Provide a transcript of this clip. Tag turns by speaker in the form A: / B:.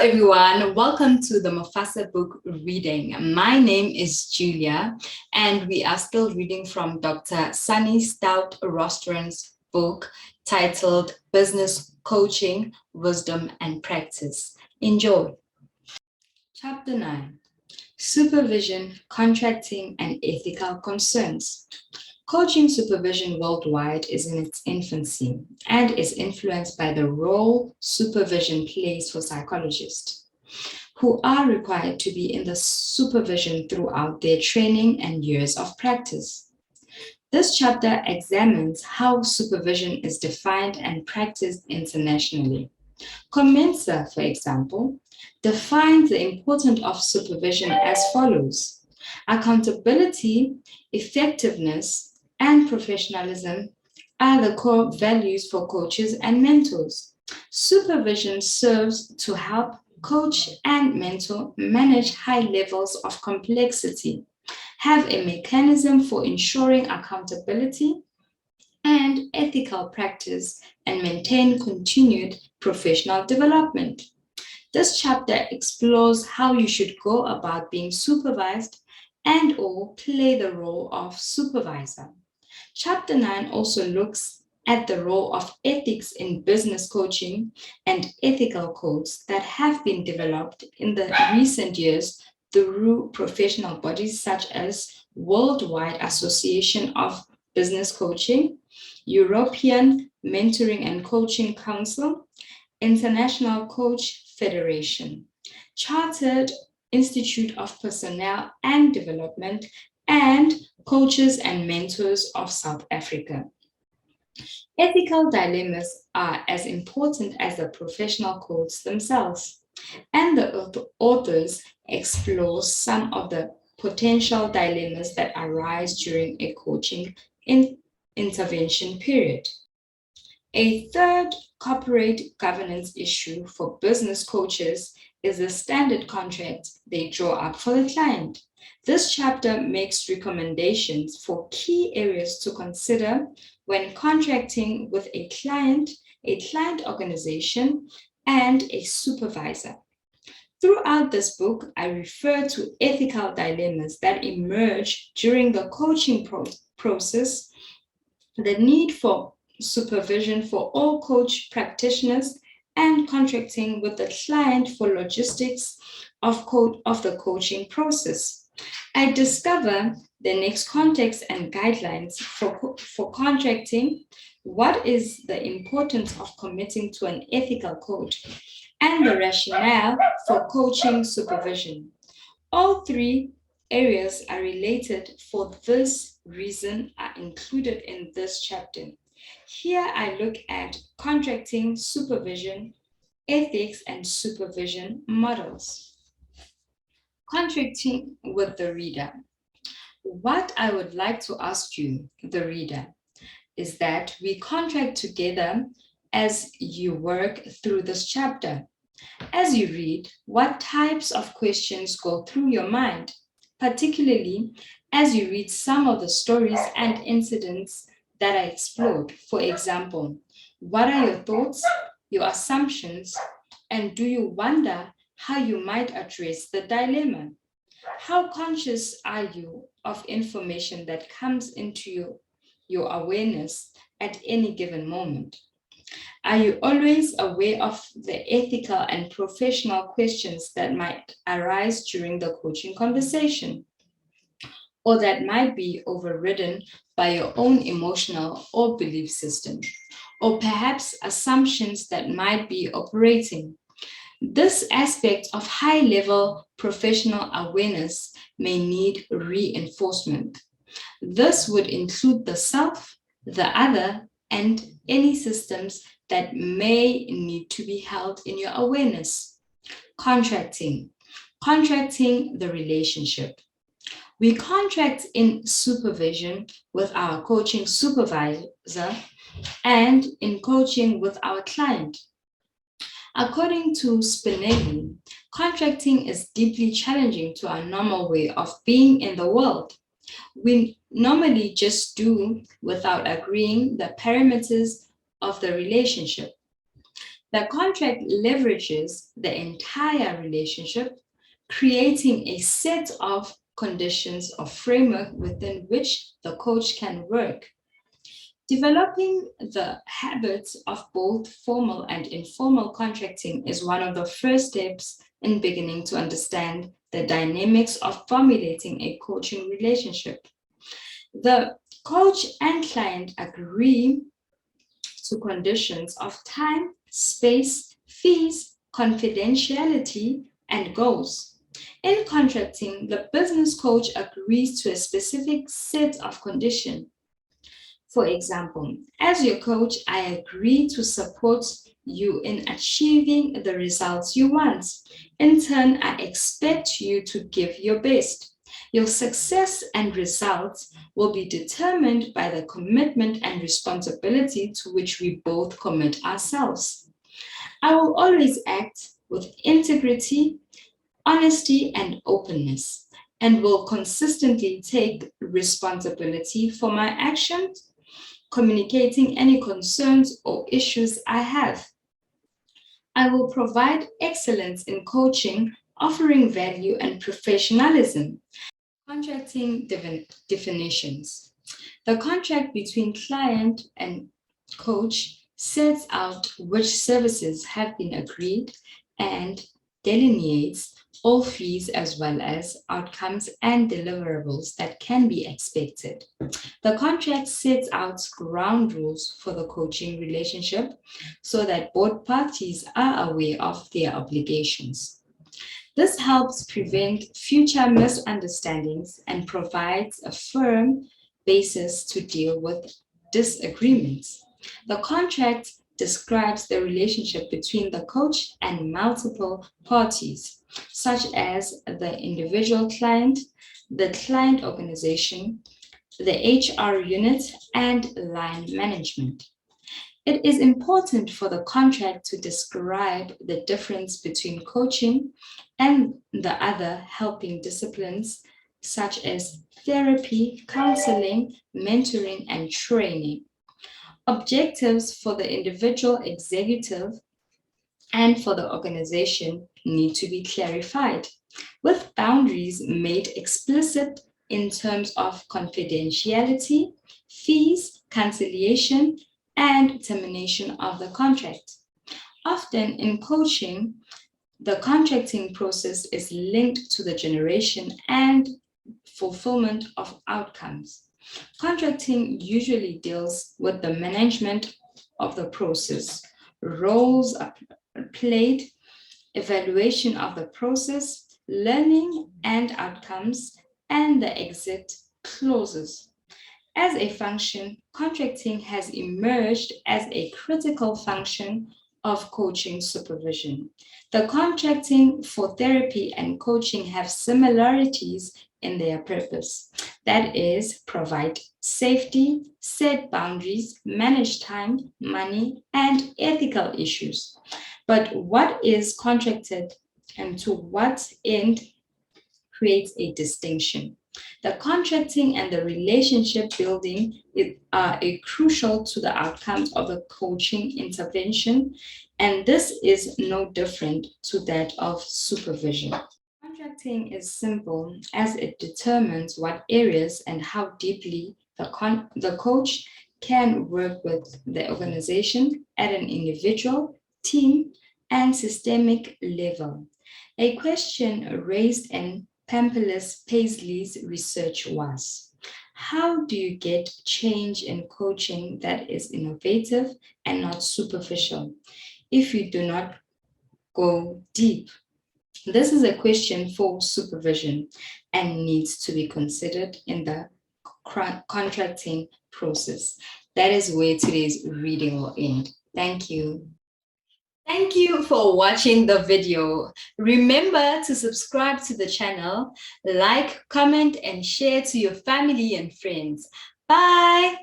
A: everyone, welcome to the Mufasa book reading. My name is Julia, and we are still reading from Dr. Sunny Stout-Rostron's book titled Business Coaching, Wisdom and Practice. Enjoy. Chapter 9. Supervision, Contracting and Ethical Concerns. Coaching supervision worldwide is in its infancy and is influenced by the role supervision plays for psychologists, who are required to be in the supervision throughout their training and years of practice. This chapter examines how supervision is defined and practiced internationally. Comensa, for example, defines the importance of supervision as follows: accountability, effectiveness, and professionalism are the core values for coaches and mentors. Supervision serves to help coach and mentor manage high levels of complexity, have a mechanism for ensuring accountability and ethical practice, and maintain continued professional development. This chapter explores how you should go about being supervised and/or play the role of supervisor. Chapter 9 also looks at the role of ethics in business coaching and ethical codes that have been developed in the recent years through professional bodies such as Worldwide Association of Business Coaching, European Mentoring and Coaching Council, International Coach Federation, Chartered Institute of Personnel and Development, and Coaches and Mentors of South Africa. Ethical dilemmas are as important as the professional codes themselves, and the authors explore some of the potential dilemmas that arise during a coaching intervention period. A third corporate governance issue for business coaches is the standard contract they draw up for the client. This chapter makes recommendations for key areas to consider when contracting with a client organization, and a supervisor. Throughout this book, I refer to ethical dilemmas that emerge during the coaching process, the need for supervision for all coach practitioners, and contracting with the client for logistics of the coaching process. I discover the next context and guidelines for contracting, what is the importance of committing to an ethical code, and the rationale for coaching supervision. All three areas are related for this reason are included in this chapter. Here I look at contracting, supervision, ethics, and supervision models. Contracting with the reader. What I would like to ask you, the reader, is that we contract together as you work through this chapter. As you read, what types of questions go through your mind, particularly as you read some of the stories and incidents that I explored? For example, what are your thoughts, your assumptions, and do you wonder how you might address the dilemma? How conscious are you of information that comes into your awareness at any given moment? Are you always aware of the ethical and professional questions that might arise during the coaching conversation, or that might be overridden by your own emotional or belief system, or perhaps assumptions that might be operating? This aspect of high-level professional awareness may need reinforcement. This would include the self, the other, and any systems that may need to be held in your awareness. Contracting the relationship. We contract in supervision with our coaching supervisor and in coaching with our client. According to Spinelli, contracting is deeply challenging to our normal way of being in the world. We normally just do without agreeing the parameters of the relationship. The contract leverages the entire relationship, creating a set of conditions or framework within which the coach can work. Developing the habits of both formal and informal contracting is one of the first steps in beginning to understand the dynamics of formulating a coaching relationship. The coach and client agree to conditions of time, space, fees, confidentiality, and goals. In contracting, the business coach agrees to a specific set of conditions. For example, as your coach, I agree to support you in achieving the results you want. In turn, I expect you to give your best. Your success and results will be determined by the commitment and responsibility to which we both commit ourselves. I will always act with integrity, honesty, and openness, and will consistently take responsibility for my actions, communicating any concerns or issues I have. I will provide excellence in coaching, offering value and professionalism. Contracting definitions. The contract between client and coach sets out which services have been agreed and delineates all fees as well as outcomes and deliverables that can be expected. The contract sets out ground rules for the coaching relationship so that both parties are aware of their obligations. This helps prevent future misunderstandings and provides a firm basis to deal with disagreements. The contract describes the relationship between the coach and multiple parties, such as the individual client, the client organization, the HR unit, and line management. It is important for the contract to describe the difference between coaching and the other helping disciplines, such as therapy, counseling, mentoring, and training. Objectives for the individual executive and for the organization need to be clarified, with boundaries made explicit in terms of confidentiality, fees, cancellation, and termination of the contract. Often in coaching, the contracting process is linked to the generation and fulfillment of outcomes. Contracting usually deals with the management of the process, roles played, evaluation of the process, learning and outcomes, and the exit clauses. As a function, contracting has emerged as a critical function of coaching supervision. The contracting for therapy and coaching have similarities in their purpose. That is, provide safety, set boundaries, manage time, money, and ethical issues. But what is contracted and to what end creates a distinction. The contracting and the relationship building are crucial to the outcomes of the coaching intervention, and this is no different to that of supervision. Contracting is simple as it determines what areas and how deeply the coach can work with the organization at an individual, team, and systemic level. A question raised in Pampelis Paisley's research was, how do you get change in coaching that is innovative and not superficial if you do not go deep? This is a question for supervision and needs to be considered in the contracting process. That is where today's reading will end. Thank you. Thank you for watching the video. Remember to subscribe to the channel, like, comment, and share to your family and friends. Bye.